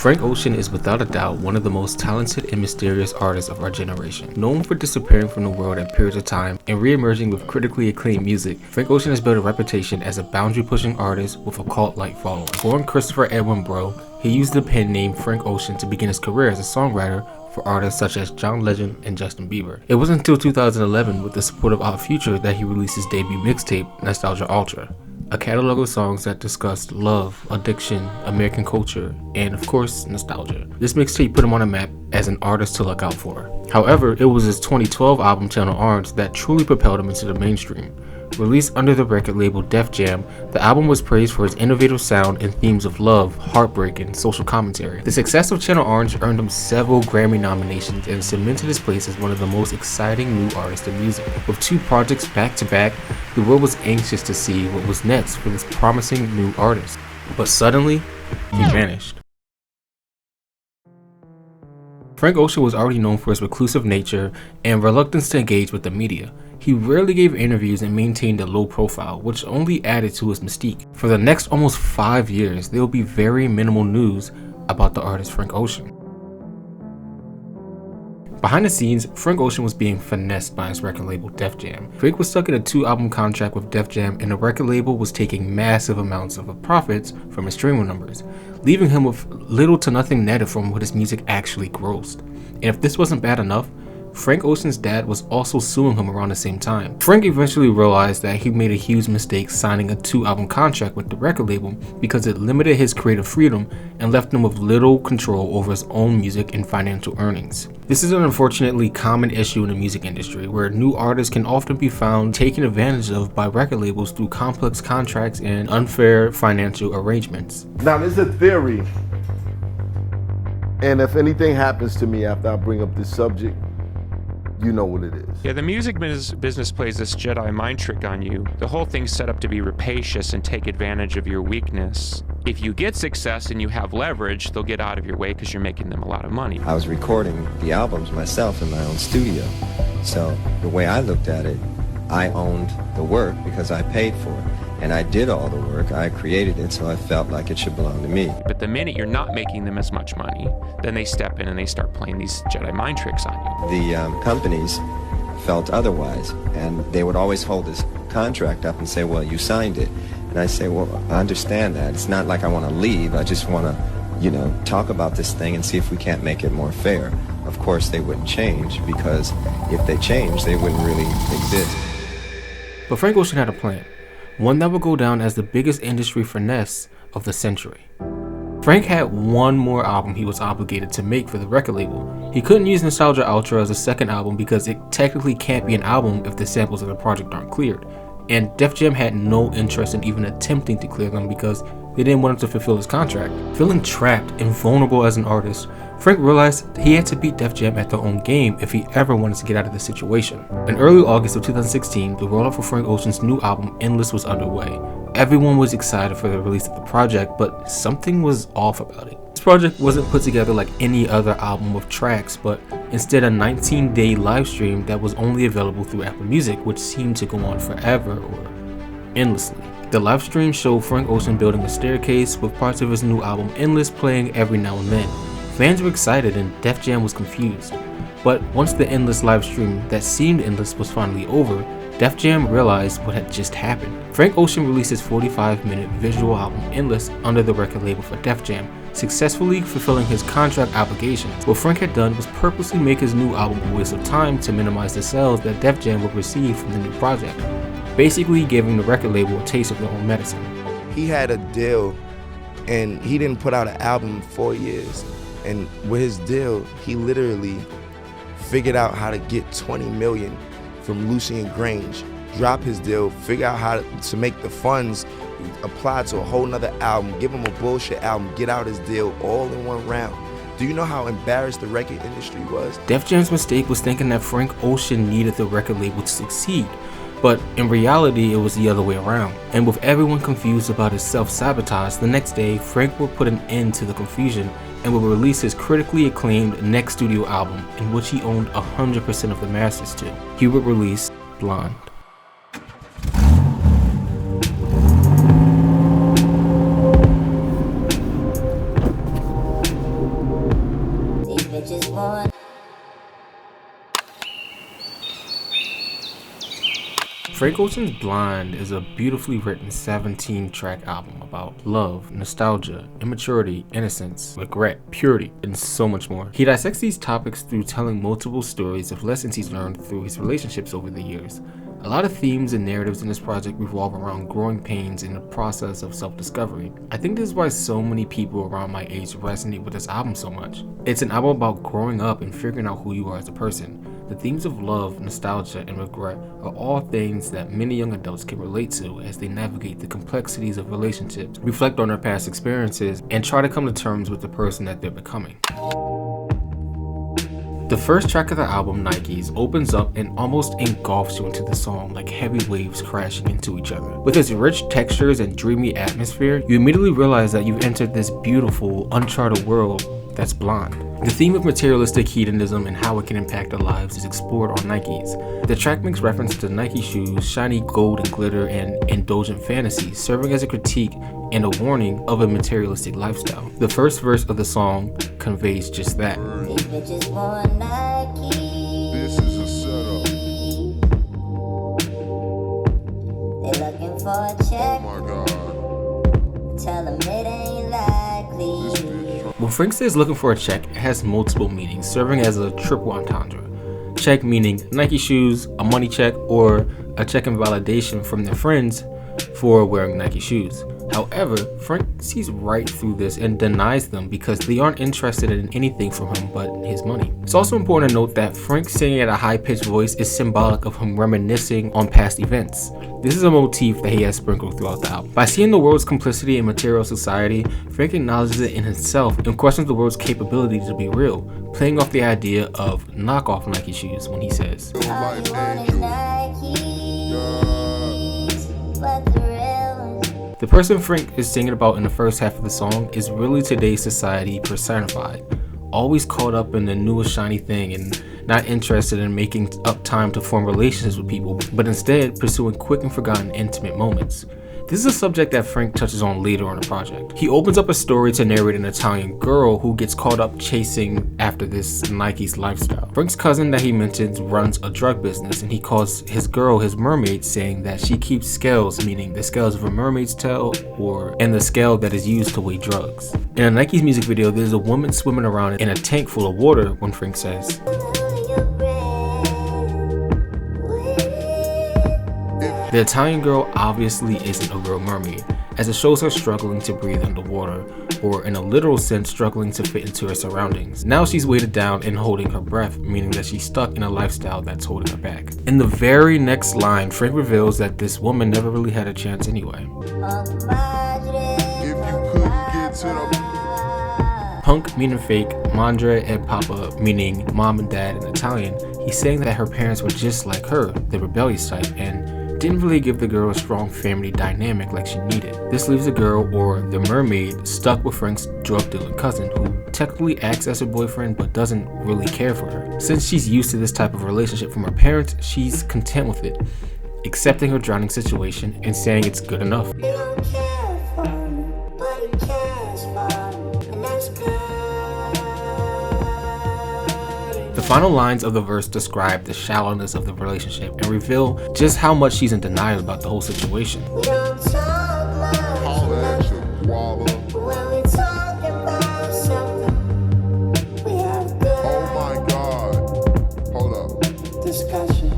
Frank Ocean is without a doubt one of the most talented and mysterious artists of our generation. Known for disappearing from the world at periods of time and re-emerging with critically acclaimed music, Frank Ocean has built a reputation as a boundary-pushing artist with a cult-like following. Born Christopher Edwin Bro, he used the pen name Frank Ocean to begin his career as a songwriter for artists such as John Legend and Justin Bieber. It wasn't until 2011, with the support of Futura, that he released his debut mixtape, Nostalgia Ultra, a catalog of songs that discussed love, addiction, American culture, and of course, nostalgia. This mixtape put him on a map as an artist to look out for. However, it was his 2012 album Channel Orange that truly propelled him into the mainstream. Released under the record label Def Jam, the album was praised for its innovative sound and themes of love, heartbreak, and social commentary. The success of Channel Orange earned him several Grammy nominations and cemented his place as one of the most exciting new artists in music. With 2 projects back to back, the world was anxious to see what was next for this promising new artist. But suddenly, he vanished. Frank Ocean was already known for his reclusive nature and reluctance to engage with the media. He rarely gave interviews and maintained a low profile, which only added to his mystique. For the next almost 5 years, there will be very minimal news about the artist Frank Ocean. Behind the scenes, Frank Ocean was being finessed by his record label Def Jam. Frank was stuck in a 2-album contract with Def Jam, and the record label was taking massive amounts of profits from his streaming numbers, leaving him with little to nothing netted from what his music actually grossed. And if this wasn't bad enough, Frank Ocean's dad was also suing him around the same time. Frank eventually realized that he made a huge mistake signing a 2-album contract with the record label because it limited his creative freedom and left him with little control over his own music and financial earnings. This is an unfortunately common issue in the music industry, where new artists can often be found taken advantage of by record labels through complex contracts and unfair financial arrangements. Now, there's a theory, and if anything happens to me after I bring up this subject, you know what it is. Yeah, the music business plays this Jedi mind trick on you. The whole thing's set up to be rapacious and take advantage of your weakness. If you get success and you have leverage, they'll get out of your way because you're making them a lot of money. I was recording the albums myself in my own studio. So the way I looked at it, I owned the work because I paid for it. And I did all the work, I created it, so I felt like it should belong to me. But the minute you're not making them as much money, then they step in and they start playing these Jedi mind tricks on you. The companies felt otherwise, and they would always hold this contract up and say, well, you signed it. And I say, well, I understand that. It's not like I want to leave, I just want to, talk about this thing and see if we can't make it more fair. Of course, they wouldn't change, because if they changed, they wouldn't really exist. But Frank Ocean had a plan, one that would go down as the biggest industry finesse of the century. Frank had one more album he was obligated to make for the record label. He couldn't use Nostalgia Ultra as a second album because it technically can't be an album if the samples of the project aren't cleared. And Def Jam had no interest in even attempting to clear them because they didn't want him to fulfill his contract. Feeling trapped and vulnerable as an artist, Frank realized he had to beat Def Jam at their own game if he ever wanted to get out of this situation. In early August of 2016, the rollout for Frank Ocean's new album Endless was underway. Everyone was excited for the release of the project, but something was off about it. This project wasn't put together like any other album with tracks, but instead a 19-day live stream that was only available through Apple Music, which seemed to go on forever or endlessly. The live stream showed Frank Ocean building a staircase with parts of his new album Endless playing every now and then. Fans were excited and Def Jam was confused. But once the Endless live stream that seemed endless was finally over, Def Jam realized what had just happened. Frank Ocean released his 45-minute visual album Endless under the record label for Def Jam, successfully fulfilling his contract obligations. What Frank had done was purposely make his new album a waste of time to minimize the sales that Def Jam would receive from the new project, basically giving the record label a taste of their own medicine. He had a deal and he didn't put out an album in 4 years. And with his deal, he literally figured out how to get 20 million from Lucien Grange, drop his deal, figure out how to make the funds apply to a whole nother album, give him a bullshit album, get out his deal all in one round. Do you know how embarrassed the record industry was? Def Jam's mistake was thinking that Frank Ocean needed the record label to succeed, but in reality it was the other way around. And with everyone confused about his self-sabotage, the next day Frank would put an end to the confusion and would release his critically acclaimed next studio album, in which he owned 100% of the masters to. He would release Blonde. Frank Ocean's Blond is a beautifully written 17-track album about love, nostalgia, immaturity, innocence, regret, purity, and so much more. He dissects these topics through telling multiple stories of lessons he's learned through his relationships over the years. A lot of themes and narratives in this project revolve around growing pains in the process of self-discovery. I think this is why so many people around my age resonate with this album so much. It's an album about growing up and figuring out who you are as a person. The themes of love, nostalgia, and regret are all things that many young adults can relate to as they navigate the complexities of relationships, reflect on their past experiences, and try to come to terms with the person that they're becoming. The first track of the album, Nikes, opens up and almost engulfs you into the song like heavy waves crashing into each other. With its rich textures and dreamy atmosphere, you immediately realize that you've entered this beautiful, uncharted world that's blonde. The theme of materialistic hedonism and how it can impact our lives is explored on Nikes. The track makes reference to Nike shoes, shiny gold and glitter, and indulgent fantasies, serving as a critique and a warning of a materialistic lifestyle. The first verse of the song conveys just that. These bitches want Nike. This is a setup. They looking for a check. Oh my God. Tell them it ain't likely. This bitch. When Frank says looking for a check, it has multiple meanings, serving as a triple entendre. Check meaning Nike shoes, a money check, or a check in validation from their friends for wearing Nike shoes. However, Frank sees right through this and denies them because they aren't interested in anything from him but his money. It's also important to note that Frank singing at a high-pitched voice is symbolic of him reminiscing on past events. This is a motif that he has sprinkled throughout the album. By seeing the world's complicity in material society, Frank acknowledges it in himself and questions the world's capability to be real, playing off the idea of knockoff Nike shoes when he says, Your All life you want is angel. Nikes, but the real ones. the person Frank is singing about in the first half of the song is really today's society personified, always caught up in the newest shiny thing and not interested in making up time to form relationships with people, but instead pursuing quick and forgotten intimate moments. This is a subject that Frank touches on later on the project. He opens up a story to narrate an Italian girl who gets caught up chasing after this Nike's lifestyle. Frank's cousin that he mentions runs a drug business and he calls his girl his mermaid, saying that she keeps scales, meaning the scales of a mermaid's tail and the scale that is used to weigh drugs. In a Nike's music video, there's a woman swimming around in a tank full of water when Frank says, the Italian girl obviously isn't a real mermaid, as it shows her struggling to breathe underwater, or in a literal sense struggling to fit into her surroundings. Now she's weighted down and holding her breath, meaning that she's stuck in a lifestyle that's holding her back. In the very next line, Frank reveals that this woman never really had a chance anyway. If you couldn't get to the Punk meaning fake, Madre and Papa meaning mom and dad in Italian, he's saying that her parents were just like her, the rebellious type, and didn't really give the girl a strong family dynamic like she needed. This leaves the girl, or the mermaid, stuck with Frank's drug dealing cousin, who technically acts as her boyfriend but doesn't really care for her. Since she's used to this type of relationship from her parents, she's content with it, accepting her drowning situation and saying it's good enough. You don't care for me, but he cares for me, and that's good. The final lines of the verse describe the shallowness of the relationship and reveal just how much she's in denial about the whole situation. We don't talk much, holler at your guava. but when we talk about something, we have good Oh my God. Hold up. discussion.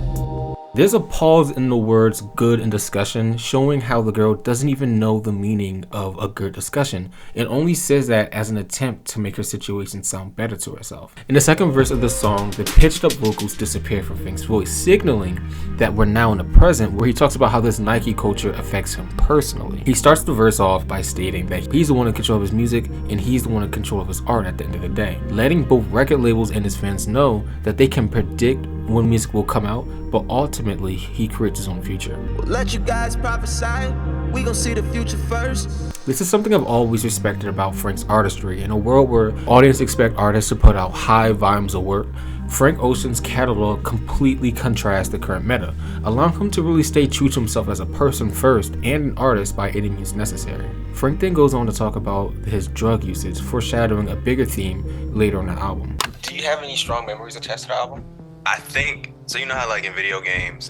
There's a pause in the words good and discussion, showing how the girl doesn't even know the meaning of a good discussion. It only says that as an attempt to make her situation sound better to herself. In the second verse of the song, the pitched up vocals disappear from Frank's voice, signaling that we're now in the present, where he talks about how this Nike culture affects him personally. He starts the verse off by stating that he's the one in control of his music and he's the one in control of his art at the end of the day, letting both record labels and his fans know that they can predict when music will come out, but ultimately he creates his own future. Let you guys prophesy. We gon' see the future first. This is something I've always respected about Frank's artistry. In a world where audiences expect artists to put out high volumes of work, Frank Ocean's catalog completely contrasts the current meta, allowing him to really stay true to himself as a person first and an artist by any means necessary. Frank then goes on to talk about his drug usage, foreshadowing a bigger theme later on the album. Do you have any strong memories attached to the album? I think so. You know how like in video games,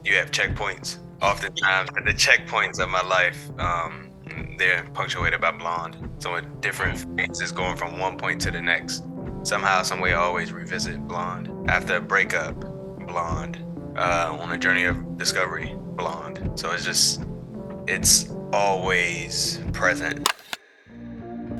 you have checkpoints. Oftentimes, the checkpoints of my life, they're punctuated by Blonde. So in different phases, going from one point to the next. Somehow, some way, I always revisit Blonde. After a breakup, Blonde. On a journey of discovery, Blonde. So it's always present.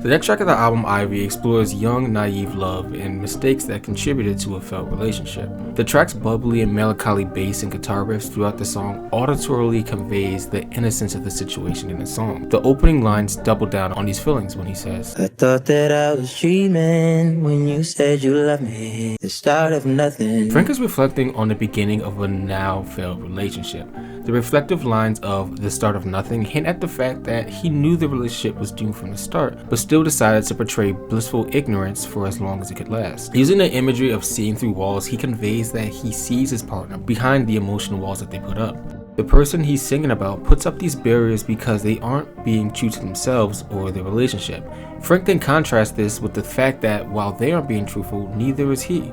The next track of the album, Ivy, explores young, naive love and mistakes that contributed to a failed relationship. The track's bubbly and melancholy bass and guitar riffs throughout the song auditorily conveys the innocence of the situation in the song. The opening lines double down on these feelings when he says, I thought that I was dreaming when you said you loved me. The start of nothing. Frank is reflecting on the beginning of a now failed relationship. The reflective lines of the start of nothing hint at the fact that he knew the relationship was doomed from the start, but still decided to portray blissful ignorance for as long as it could last. Using the imagery of seeing through walls, he conveys that he sees his partner behind the emotional walls that they put up. The person he's singing about puts up these barriers because they aren't being true to themselves or their relationship. Frank then contrasts this with the fact that while they aren't being truthful, neither is he,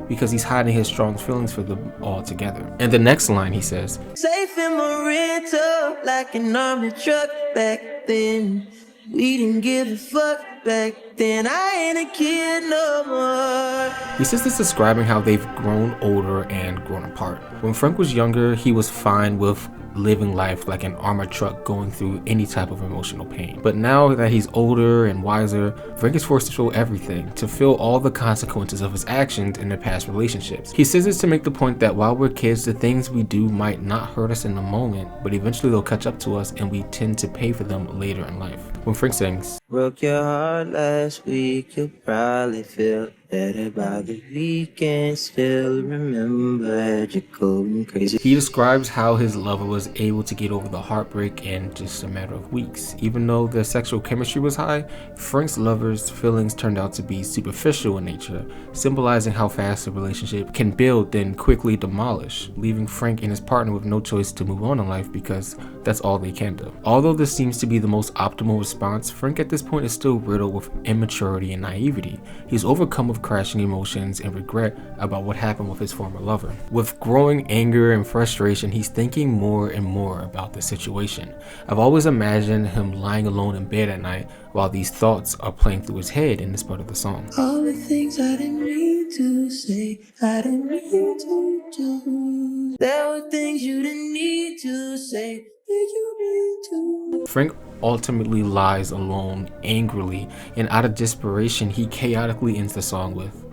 because he's hiding his strong feelings for them all together. And the next line he says, Safe in my rental like an armored truck back then. We didn't give a fuck back then. I ain't a kid no more. He says this describing how they've grown older and grown apart. When Frank was younger, he was fine with living life like an armored truck going through any type of emotional pain. But now that he's older and wiser, Frank is forced to feel everything, to feel all the consequences of his actions in their past relationships. He says this to make the point that while we're kids, the things we do might not hurt us in the moment, but eventually they'll catch up to us and we tend to pay for them later in life. When Frank sings, Broke your heart last week, you'll probably feel better by the weekend. Still remember you're going crazy. He describes how his lover was able to get over the heartbreak in just a matter of weeks. Even though their sexual chemistry was high, Frank's lover's feelings turned out to be superficial in nature, symbolizing how fast a relationship can build then quickly demolish, leaving Frank and his partner with no choice to move on in life because that's all they can do. Although this seems to be the most optimal response, Frank at this point is still riddled with immaturity and naivety. He's overcome with crashing emotions and regret about what happened with his former lover. With growing anger and frustration, he's thinking more and more about the situation. I've always imagined him lying alone in bed at night while these thoughts are playing through his head in this part of the song. All the things I didn't mean to say, I didn't mean to do. There were things you didn't need to say, did you need to? Frank ultimately lies alone angrily, and out of desperation, he chaotically ends the song with,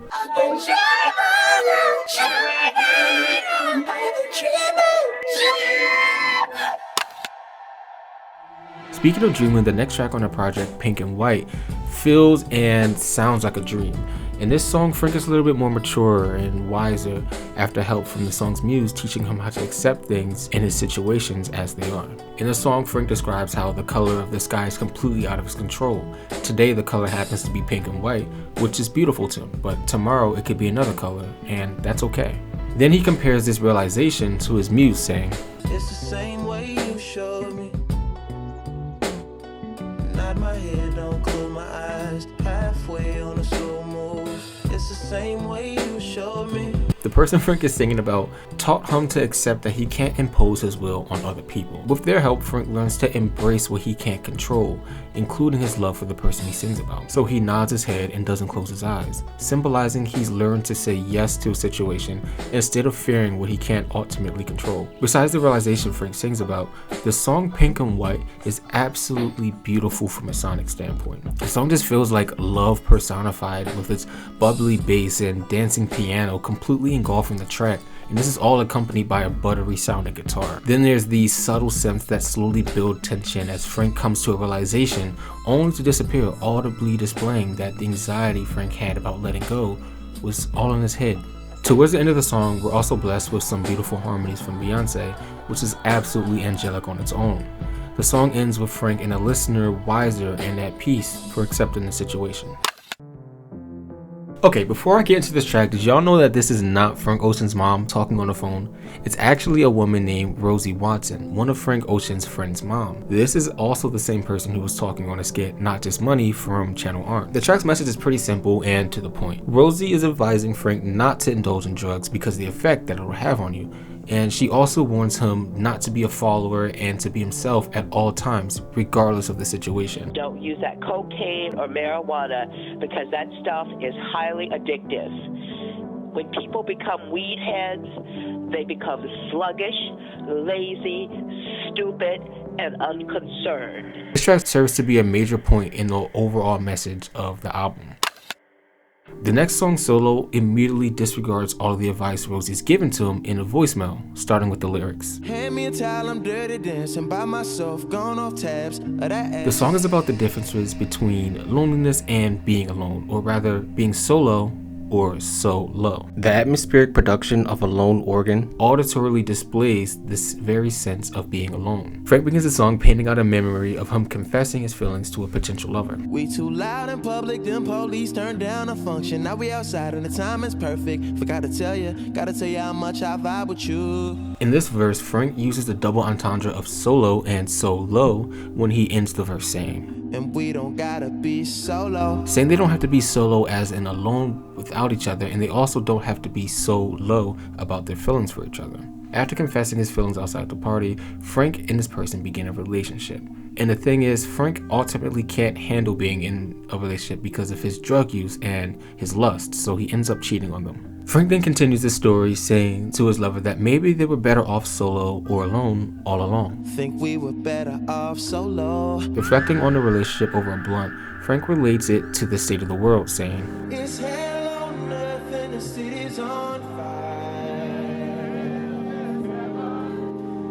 Speaking of dreaming, the next track on the project, Pink and White, feels and sounds like a dream. In this song, Frank is a little bit more mature and wiser after help from the song's muse teaching him how to accept things in his situations as they are. In the song, Frank describes how the color of the sky is completely out of his control. Today, the color happens to be pink and white, which is beautiful to him, but tomorrow it could be another color, and that's okay. Then he compares this realization to his muse, saying, It's the same way you showed me. Nod my head, don't close my eyes. Halfway on a slow move. It's the same way you showed me. The person Frank is singing about taught him to accept that he can't impose his will on other people. With their help, Frank learns to embrace what he can't control, including his love for the person he sings about. So he nods his head and doesn't close his eyes, symbolizing he's learned to say yes to a situation instead of fearing what he can't ultimately control. Besides the realization Frank sings about, the song Pink and White is absolutely beautiful from a sonic standpoint. The song just feels like love personified, with its bubbly bass and dancing piano completely engulfing the track, and this is all accompanied by a buttery sounding guitar. Then there's these subtle synths that slowly build tension as Frank comes to a realization, only to disappear, audibly displaying that the anxiety Frank had about letting go was all in his head. Towards the end of the song, we're also blessed with some beautiful harmonies from Beyonce, which is absolutely angelic on its own. The song ends with Frank and a listener wiser and at peace for accepting the situation. Okay, before I get into this track, did y'all know that this is not Frank Ocean's mom talking on the phone? It's actually a woman named Rosie Watson, one of Frank Ocean's friend's mom. This is also the same person who was talking on a skit, Not Just Money, from Channel Art. The track's message is pretty simple and to the point. Rosie is advising Frank not to indulge in drugs because of the effect that it will have on you, and she also warns him not to be a follower and to be himself at all times, regardless of the situation. Don't use that cocaine or marijuana because that stuff is highly addictive. When people become weed heads, they become sluggish, lazy, stupid, and unconcerned. This track serves to be a major point in the overall message of the album. The next song, Solo, immediately disregards all of the advice Rosie's given to him in a voicemail, starting with the lyrics. Hand me a towel, I'm dirty dancing by myself, gone off tabs of that ass. The song is about the differences between loneliness and being alone, or rather being solo or so low. The atmospheric production of a lone organ auditorily displays this very sense of being alone. Frank begins the song painting out a memory of him confessing his feelings to a potential lover. We too loud in public, them police turned down a function. Now we outside and the time is perfect. Forgot to tell you, gotta tell you how much I vibe with you. In this verse, Frank uses the double entendre of solo and so low when he ends the verse saying, and we don't gotta be solo. Saying they don't have to be solo as in alone without each other, and they also don't have to be so low about their feelings for each other. After confessing his feelings outside the party, Frank and this person begin a relationship. And the thing is, Frank ultimately can't handle being in a relationship because of his drug use and his lust, so he ends up cheating on them. Frank then continues the story saying to his lover that maybe they were better off solo or alone all along. Think we were better off solo. Reflecting on the relationship over a blunt, Frank relates it to the state of the world, saying, It's hell on earth and the city's on fire.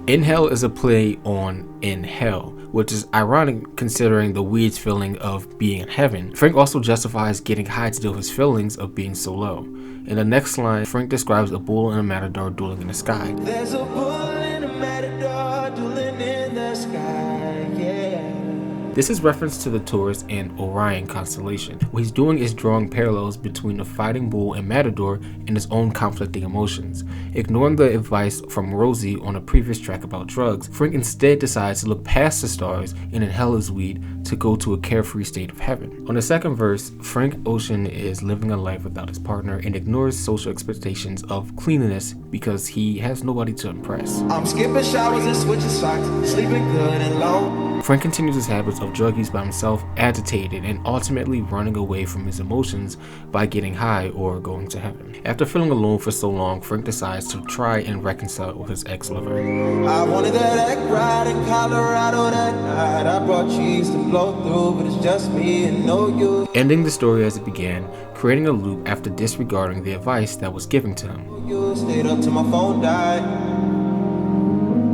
In Hell is a play on In Hell, which is ironic considering the weird feeling of being in heaven. Frank also justifies getting high to deal with his feelings of being so low. In the next line, Frank describes a bull and a matador dueling in the sky. There's a bull and a matador dueling in the sky, yeah. This is reference to the Taurus and Orion constellation. What he's doing is drawing parallels between the fighting bull and matador and his own conflicting emotions. Ignoring the advice from Rosie on a previous track about drugs, Frank instead decides to look past the stars and inhale his weed to go to a carefree state of heaven. On the second verse, Frank Ocean is living a life without his partner and ignores social expectations of cleanliness because he has nobody to impress. I'm skipping showers and switching socks, sleeping good and low. Frank continues his habits of drug use by himself, agitated, and ultimately running away from his emotions by getting high or going to heaven. After feeling alone for so long, Frank decides to try and reconcile with his ex-lover. I wanted that egg ride in Colorado that night. I brought cheese to blow through, but it's just me and no you. Ending the story as it began, creating a loop after disregarding the advice that was given to him. You stayed up till my phone died,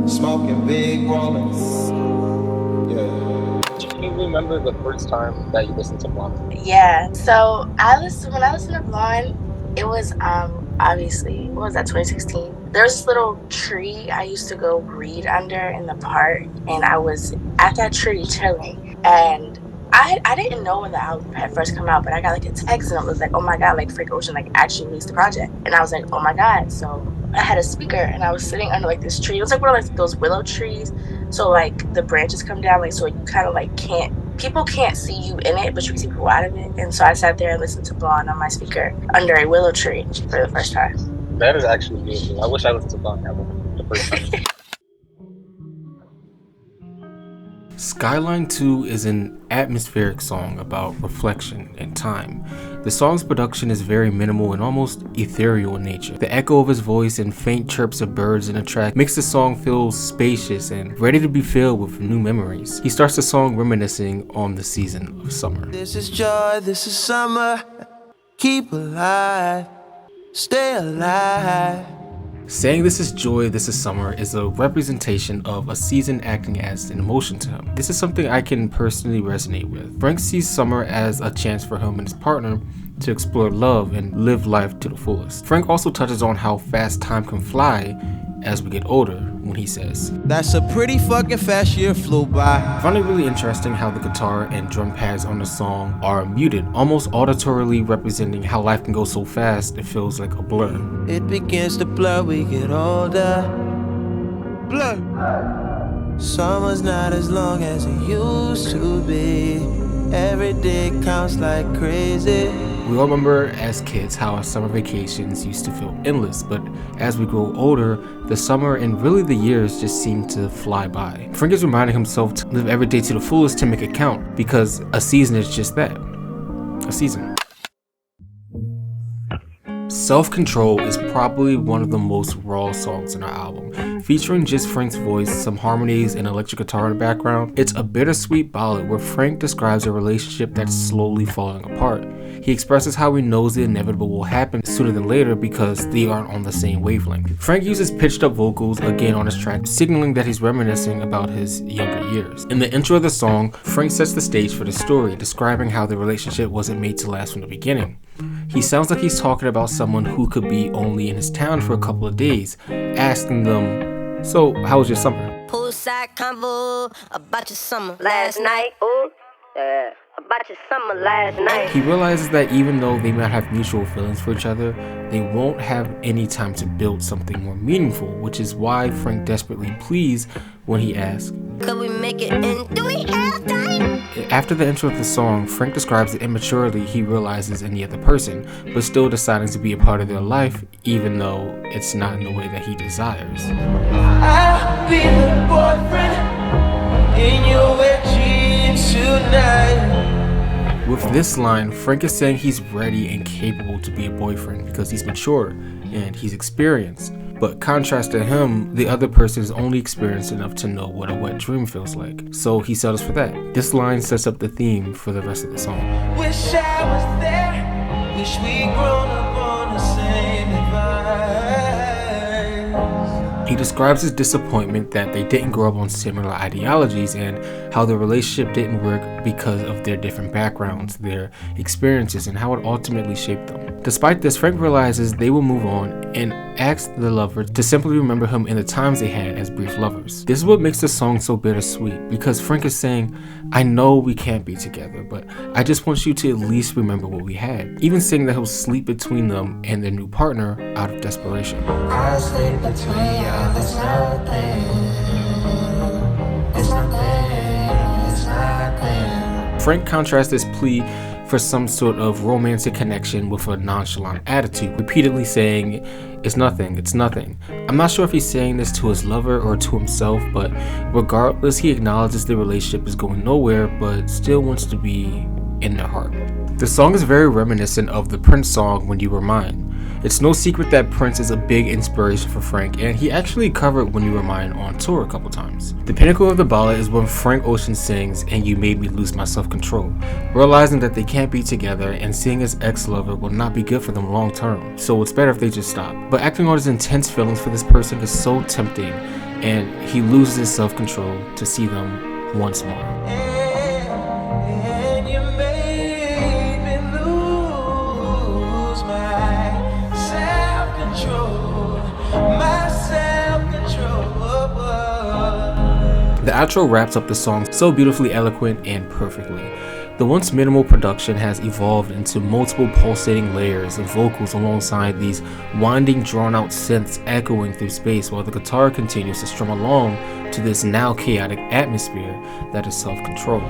smoking big rollers. Do you remember the first time that you listened to Blond? Yeah, so when I listened to Blond, it was obviously, what was that, 2016? There was this little tree I used to go read under in the park, and I was at that tree chilling, and I didn't know when the album had first come out, but I got like a text and it was like, oh my god, like Frank Ocean like actually released the project, and I was like, oh my god. So I had a speaker and I was sitting under like this tree. It was like one of like those willow trees, so like the branches come down, like so you kind of like people can't see you in it, but you can see people out of it. And so I sat there and listened to Blond on my speaker under a willow tree for the first time. That is actually beautiful. I wish I listened to Blond the first time. Skyline To is an atmospheric song about reflection and time. The song's production is very minimal and almost ethereal in nature. The echo of his voice and faint chirps of birds in the track makes the song feel spacious and ready to be filled with new memories. He starts the song reminiscing on the season of summer. This is joy, this is summer. Keep alive, stay alive. Saying this is joy, this is summer is a representation of a season acting as an emotion to him. This is something I can personally resonate with. Frank sees summer as a chance for him and his partner to explore love and live life to the fullest. Frank also touches on how fast time can fly as we get older when he says, that's a pretty fucking fast year flew by. I find it really interesting how the guitar and drum pads on the song are muted, almost auditorily representing how life can go so fast it feels like a blur. It begins to blur, we get older. Blur. Summer's not as long as it used to be. Every day counts like crazy. We all remember as kids how our summer vacations used to feel endless, but as we grow older, the summer and really the years just seem to fly by. Frank is reminding himself to live every day to the fullest to make it count, because a season is just that, a season. Self-Control is probably one of the most raw songs in our album, featuring just Frank's voice, some harmonies, and electric guitar in the background. It's a bittersweet ballad where Frank describes a relationship that's slowly falling apart. He expresses how he knows the inevitable will happen sooner than later because they aren't on the same wavelength. Frank uses pitched up vocals again on his track, signaling that he's reminiscing about his younger years. In the intro of the song, Frank sets the stage for the story, describing how the relationship wasn't made to last from the beginning. He sounds like he's talking about someone who could be only in his town for a couple of days, asking them, "So, how was your summer?" Poolside convo about your summer last night. Ooh, yeah. About your summer last night. He realizes that even though they might have mutual feelings for each other, they won't have any time to build something more meaningful, which is why Frank desperately pleads when he asks, "Could we make it in? Do we have time?" After the intro of the song, Frank describes the immaturity he realizes in the other person, but still deciding to be a part of their life, even though it's not in the way that he desires. I'll be the boyfriend in your wet dreams tonight. With this line, Frank is saying he's ready and capable to be a boyfriend because he's mature and he's experienced. But contrast to him, the other person is only experienced enough to know what a wet dream feels like. So he settles for that. This line sets up the theme for the rest of the song. Wish I was there. Wish we'd grown up on the same advice. He describes his disappointment that they didn't grow up on similar ideologies and how the relationship didn't work because of their different backgrounds, their experiences, and how it ultimately shaped them. Despite this, Frank realizes they will move on and asks the lover to simply remember him in the times they had as brief lovers. This is what makes the song so bittersweet, because Frank is saying, "I know we can't be together, but I just want you to at least remember what we had," even saying that he'll sleep between them and their new partner out of desperation. I sleep between you, there's nothing. It's nothing, it's nothing. Frank contrasts this plea for some sort of romantic connection with a nonchalant attitude, repeatedly saying, "It's nothing, it's nothing." I'm not sure if he's saying this to his lover or to himself, but regardless, he acknowledges the relationship is going nowhere, but still wants to be in their heart. The song is very reminiscent of the Prince song, "When You Were Mine." It's no secret that Prince is a big inspiration for Frank, and he actually covered "When You Were Mine" on tour a couple times. The pinnacle of the ballad is when Frank Ocean sings, "And you made me lose my self-control," realizing that they can't be together and seeing his ex-lover will not be good for them long term, so it's better if they just stop. But acting on his intense feelings for this person is so tempting, and he loses his self-control to see them once more. The outro wraps up the song so beautifully eloquent and perfectly. The once minimal production has evolved into multiple pulsating layers of vocals alongside these winding, drawn-out synths echoing through space while the guitar continues to strum along to this now chaotic atmosphere that is Self-Control.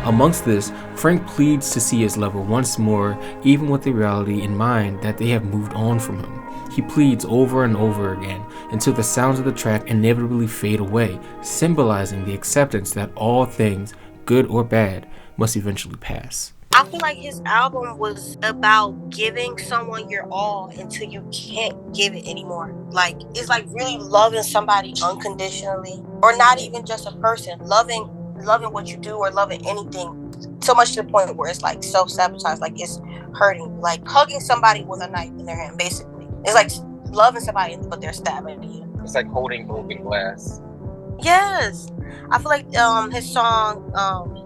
Amongst this, Frank pleads to see his lover once more, even with the reality in mind that they have moved on from him. He pleads over and over again until the sounds of the track inevitably fade away, symbolizing the acceptance that all things, good or bad, must eventually pass. I feel like his album was about giving someone your all until you can't give it anymore. Like, it's like really loving somebody unconditionally, or not even just a person, loving what you do or loving anything so much to the point where it's like self-sabotage, like it's hurting, like hugging somebody with a knife in their hand, basically. It's like loving somebody but they're stabbing you. It's like holding broken glass. Yes. I feel like his song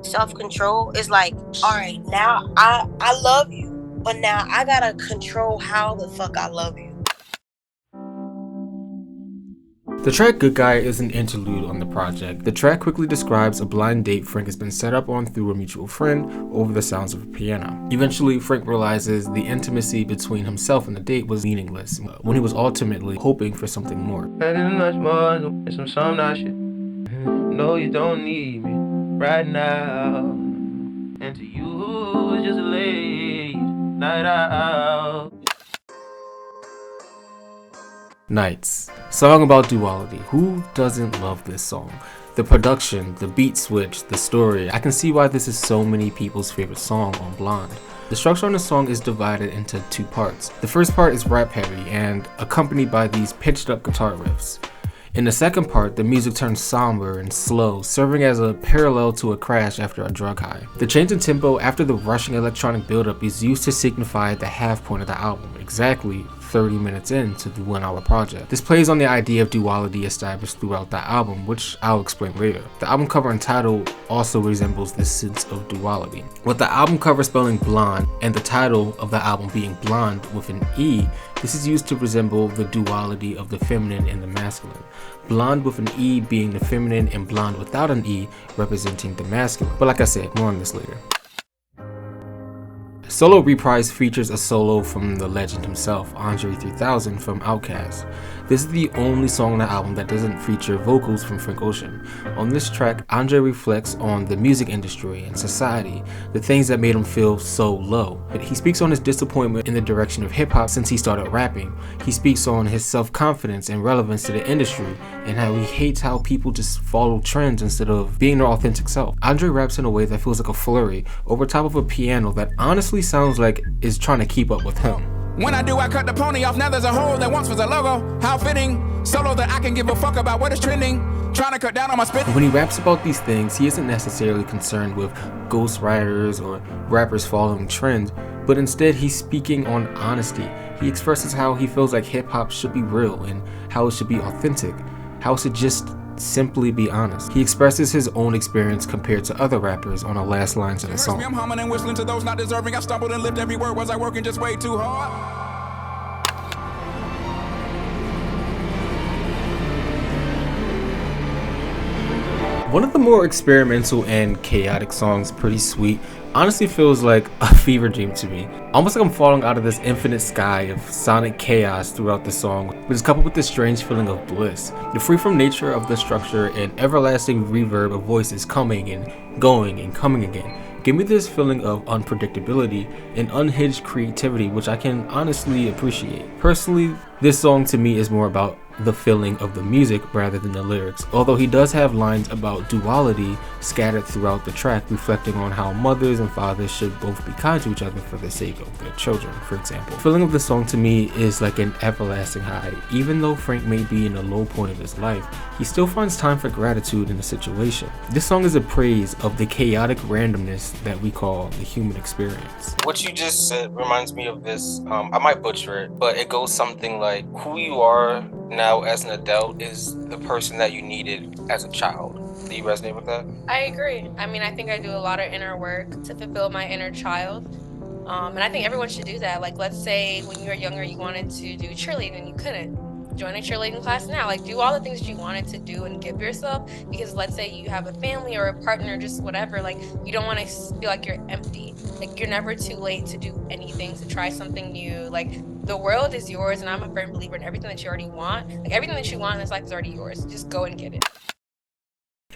Self-Control is like, all right, now I love you, but now I gotta control how the fuck I love you. The track Good Guy is an interlude on the project. The track quickly describes a blind date Frank has been set up on through a mutual friend over the sounds of a piano. Eventually, Frank realizes the intimacy between himself and the date was meaningless, when he was ultimately hoping for something more. No, you don't need me right now. And to you, it's just a late night out. Nights. Song about duality. Who doesn't love this song? The production, the beat switch, the story. I can see why this is so many people's favorite song on Blonde. The structure on the song is divided into two parts. The first part is rap heavy and accompanied by these pitched up guitar riffs. In the second part, the music turns somber and slow, serving as a parallel to a crash after a drug high. The change in tempo after the rushing electronic buildup is used to signify the half point of the album, exactly 30 minutes into the 1 hour project. This plays on the idea of duality established throughout the album, which I'll explain later. The album cover and title also resembles this sense of duality. With the album cover spelling blonde and the title of the album being blonde with an E, this is used to resemble the duality of the feminine and the masculine. Blonde with an E being the feminine and blonde without an E representing the masculine. But like I said, more on this later. Solo Reprise features a solo from the legend himself, Andre 3000 from Outkast. This is the only song on the album that doesn't feature vocals from Frank Ocean. On this track, Andre reflects on the music industry and society, the things that made him feel so low. He speaks on his disappointment in the direction of hip-hop since he started rapping. He speaks on his self-confidence and relevance to the industry, and how he hates how people just follow trends instead of being their authentic self. Andre raps in a way that feels like a flurry over top of a piano that honestly sounds like it's trying to keep up with him. When I do, I cut the pony off. Now there's a hole that once was a logo. How fitting, solo that I can give a fuck about what is trending. Trying to cut down on my spit. When he raps about these things, he isn't necessarily concerned with ghostwriters or rappers following trends, but instead he's speaking on honesty. He expresses how he feels like hip-hop should be real and how it should be authentic, how it should just simply be honest. He expresses his own experience compared to other rappers on the last lines of the song. I'm humming and whistling to those not deserving. I stumbled and lived every word. Was I working just way too hard? One of the more experimental and chaotic songs, Pretty Sweet, honestly feels like a fever dream to me. Almost like I'm falling out of this infinite sky of sonic chaos throughout the song, but it's coupled with this strange feeling of bliss. The free-from nature of the structure and everlasting reverb of voices coming and going and coming again give me this feeling of unpredictability and unhinged creativity, which I can honestly appreciate. Personally, this song to me is more about the feeling of the music rather than the lyrics, although he does have lines about duality scattered throughout the track, reflecting on how mothers and fathers should both be kind to each other for the sake of their children, for example. The feeling of the song to me is like an everlasting high. Even though Frank may be in a low point of his life, he still finds time for gratitude in the situation. This song is a praise of the chaotic randomness that we call the human experience. What you just said reminds me of this, I might butcher it, but it goes something like, who you are now as an adult is the person that you needed as a child. Do you resonate with that? I agree. I mean, I think I do a lot of inner work to fulfill my inner child. And I think everyone should do that. Like, let's say when you were younger, you wanted to do cheerleading and you couldn't. Join a cheerleading class now. Like, do all the things that you wanted to do and give yourself, because let's say you have a family or a partner, just whatever, like, you don't want to feel like you're empty. Like, you're never too late to do anything, to try something new. Like, the world is yours, and I'm a firm believer in everything that you already want. Like, everything that you want in this life is already yours. Just go and get it.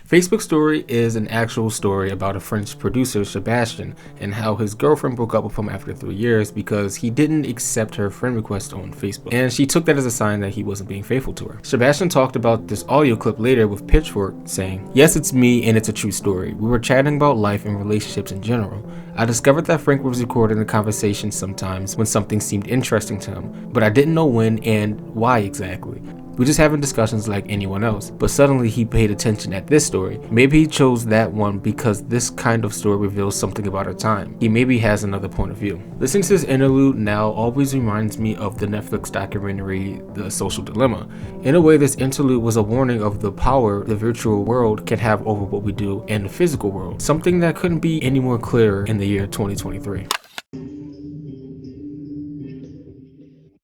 Facebook Story is an actual story about a French producer, Sebastian, and how his girlfriend broke up with him after 3 years because he didn't accept her friend request on Facebook, and she took that as a sign that he wasn't being faithful to her. Sebastian talked about this audio clip later with Pitchfork, saying, "Yes, it's me and it's a true story. We were chatting about life and relationships in general. I discovered that Frank was recording the conversation sometimes when something seemed interesting to him, but I didn't know when and why exactly. We're just having discussions like anyone else, but suddenly he paid attention at this story. Maybe he chose that one because this kind of story reveals something about our time. He maybe has another point of view." Listening to this interlude now always reminds me of the Netflix documentary The Social Dilemma. In a way, this interlude was a warning of the power the virtual world can have over what we do in the physical world, something that couldn't be any more clearer in the year 2023.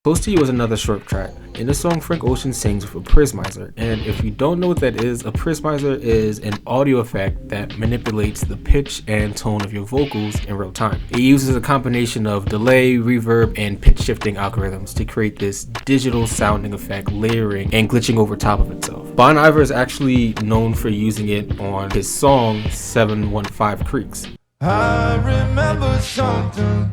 Close to You is another short track. In this song, Frank Ocean sings with a prismizer, and if you don't know what that is, a prismizer is an audio effect that manipulates the pitch and tone of your vocals in real time. It uses a combination of delay, reverb, and pitch shifting algorithms to create this digital sounding effect, layering and glitching over top of itself. Bon Iver is actually known for using it on his song 715 Creeks. I remember something.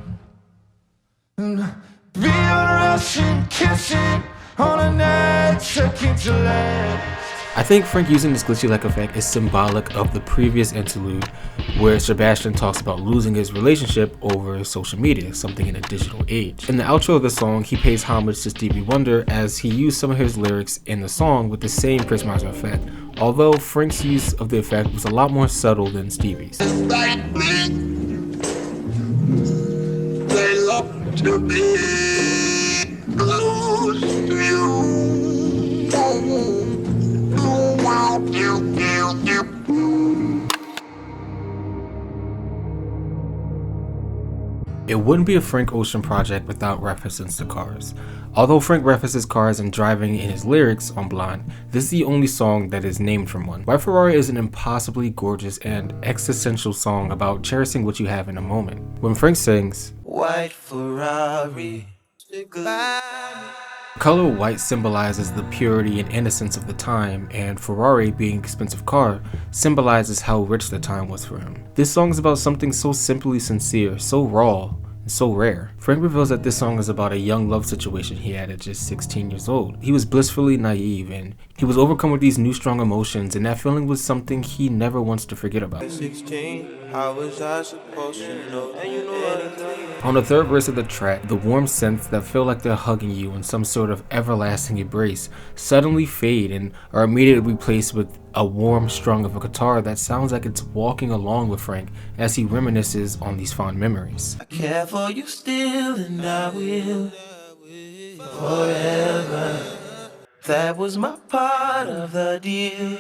Being Russian kissing on a night second to last. I think Frank using this glitchy-like effect is symbolic of the previous interlude where Sebastian talks about losing his relationship over social media, something in a digital age. In the outro of the song, he pays homage to Stevie Wonder as he used some of his lyrics in the song with the same prismizer effect, although Frank's use of the effect was a lot more subtle than Stevie's. They love to be close to you. It wouldn't be a Frank Ocean project without references to cars. Although Frank references cars and driving in his lyrics on Blonde, this is the only song that is named from one. White Ferrari is an impossibly gorgeous and existential song about cherishing what you have in a moment. When Frank sings, White Ferrari, goodbye. The color white symbolizes the purity and innocence of the time, and Ferrari, being an expensive car, symbolizes how rich the time was for him. This song is about something so simply sincere, so raw, and so rare. Frank reveals that this song is about a young love situation he had at just 16 years old. He was blissfully naive, and he was overcome with these new strong emotions, and that feeling was something he never wants to forget about. 16, how was I supposed to know? And you know anything? On the third verse of the track, the warm synths that feel like they're hugging you in some sort of everlasting embrace suddenly fade and are immediately replaced with a warm strum of a guitar that sounds like it's walking along with Frank as he reminisces on these fond memories. I care for you still and I will forever. That was my part of the deal.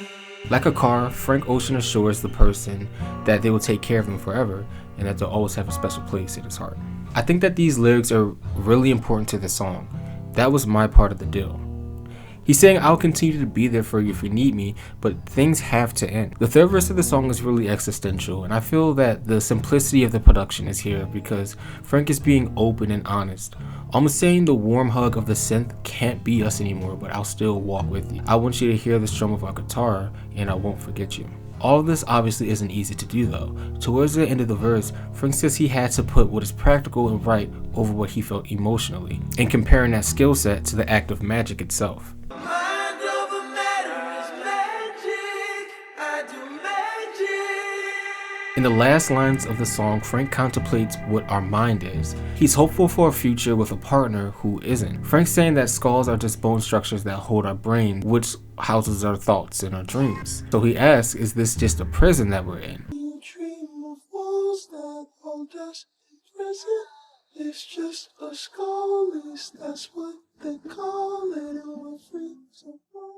Like a car, Frank Ocean assures the person that they will take care of him forever and that they'll always have a special place in his heart. I think that these lyrics are really important to the song. That was my part of the deal. He's saying, I'll continue to be there for you if you need me, but things have to end. The third verse of the song is really existential, and I feel that the simplicity of the production is here because Frank is being open and honest. Almost saying the warm hug of the synth can't be us anymore, but I'll still walk with you. I want you to hear the strum of our guitar, and I won't forget you. All of this obviously isn't easy to do though. Towards the end of the verse, Frank says he had to put what is practical and right over what he felt emotionally, and comparing that skill set to the act of magic itself. In the last lines of the song, Frank contemplates what our mind is. He's hopeful for a future with a partner who isn't. Frank's saying that skulls are just bone structures that hold our brain, which houses our thoughts and our dreams. So he asks, is this just a prison that we're in? You dream of walls that hold us in prison. It's just a skull list, that's what they call it, and we're free to roam.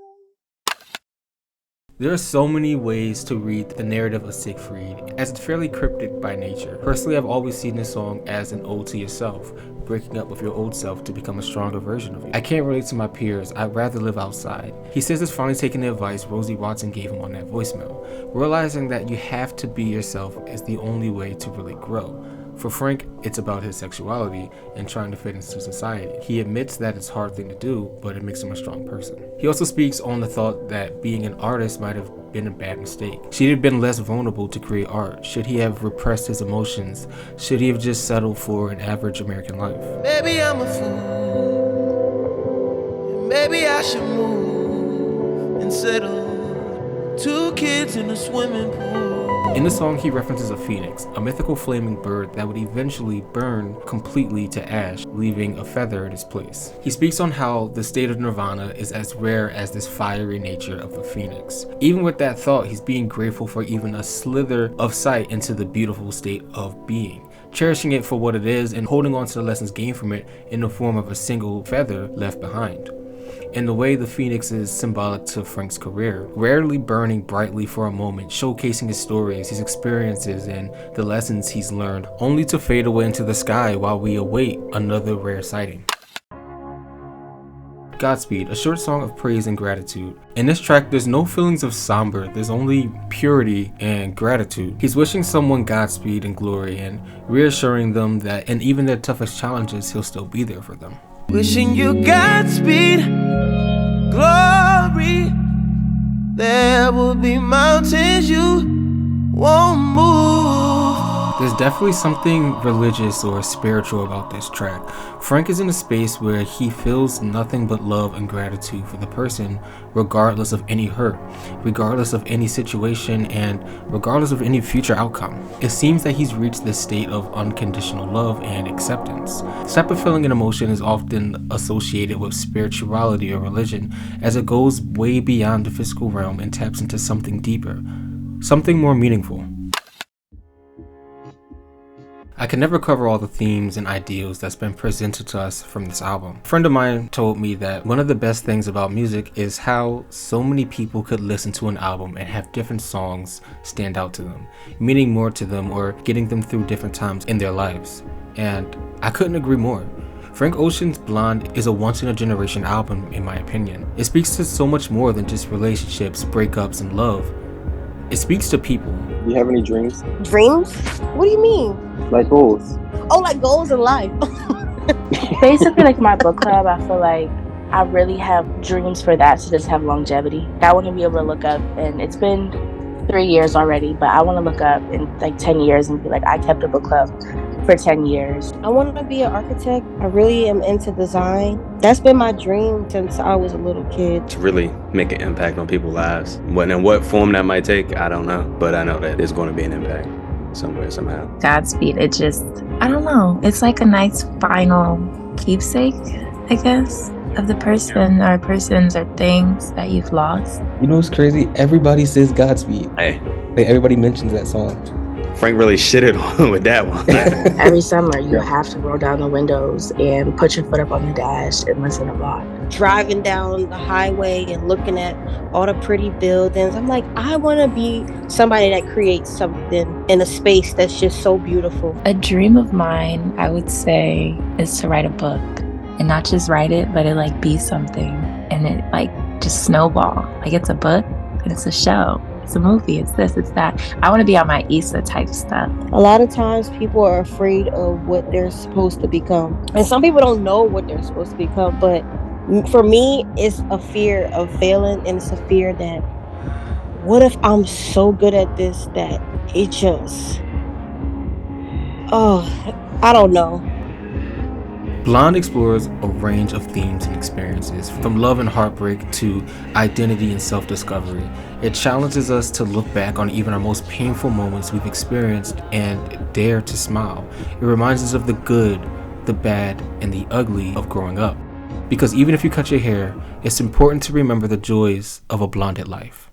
There are so many ways to read the narrative of Seigfried, as it's fairly cryptic by nature. Personally, I've always seen this song as an ode to yourself, breaking up with your old self to become a stronger version of you. I can't relate to my peers, I'd rather live outside. He says he's finally taking the advice Rosie Watson gave him on that voicemail, realizing that you have to be yourself is the only way to really grow. For Frank, it's about his sexuality and trying to fit into society. He admits that it's a hard thing to do, but it makes him a strong person. He also speaks on the thought that being an artist might have been a bad mistake. Should he have been less vulnerable to create art? Should he have repressed his emotions? Should he have just settled for an average American life? Maybe I'm a fool. Maybe I should move and settle. 2 kids in a swimming pool. In the song, he references a phoenix, a mythical flaming bird that would eventually burn completely to ash, leaving a feather in its place. He speaks on how the state of nirvana is as rare as this fiery nature of the phoenix. Even with that thought, he's being grateful for even a slither of sight into the beautiful state of being, cherishing it for what it is and holding on to the lessons gained from it in the form of a single feather left behind. In the way the phoenix is symbolic to Frank's career, rarely burning brightly for a moment, showcasing his stories, his experiences, and the lessons he's learned, only to fade away into the sky while we await another rare sighting. Godspeed, a short song of praise and gratitude. In this track, there's no feelings of somber, there's only purity and gratitude. He's wishing someone Godspeed and glory and reassuring them that in even their toughest challenges, he'll still be there for them. Wishing you Godspeed, glory. There will be mountains you won't move. There's definitely something religious or spiritual about this track. Frank is in a space where he feels nothing but love and gratitude for the person, regardless of any hurt, regardless of any situation, and regardless of any future outcome. It seems that he's reached this state of unconditional love and acceptance. This type of feeling and emotion is often associated with spirituality or religion, as it goes way beyond the physical realm and taps into something deeper, something more meaningful. I can never cover all the themes and ideals that's been presented to us from this album. A friend of mine told me that one of the best things about music is how so many people could listen to an album and have different songs stand out to them, meaning more to them or getting them through different times in their lives. And I couldn't agree more. Frank Ocean's Blond is a once-in-a-generation album in my opinion. It speaks to so much more than just relationships, breakups, and love. It speaks to people. Do you have any dreams? Dreams? What do you mean? Like goals? Oh, like goals in life. Basically, like my book club, I feel like I really have dreams for that to just have longevity. I want to be able to look up, and it's been 3 years already, but I want to look up in like 10 years and be like, I kept a book club for 10 years. I want to be an architect. I really am into design. That's been my dream since I was a little kid. To really make an impact on people's lives. In what form that might take, I don't know. But I know that there's going to be an impact somewhere, somehow. Godspeed, it just, I don't know. It's like a nice final keepsake, I guess, of the person or persons or things that you've lost. You know what's crazy? Everybody says Godspeed. Hey. Like everybody mentions that song. Frank really shitted on with that one. Every summer, you have to roll down the windows and put your foot up on the dash and listen a lot. Driving down the highway and looking at all the pretty buildings, I'm like, I want to be somebody that creates something in a space that's just so beautiful. A dream of mine, I would say, is to write a book. And not just write it, but it like be something. And it like just snowball. Like it's a book and it's a show. It's a movie, it's this, it's that. I want to be on my Icess type stuff. A lot of times people are afraid of what they're supposed to become. And some people don't know what they're supposed to become. But for me, it's a fear of failing. And it's a fear that, what if I'm so good at this that it just, I don't know. Blond explores a range of themes and experiences, from love and heartbreak to identity and self-discovery. It challenges us to look back on even our most painful moments we've experienced and dare to smile. It reminds us of the good, the bad, and the ugly of growing up. Because even if you cut your hair, it's important to remember the joys of a blonded life.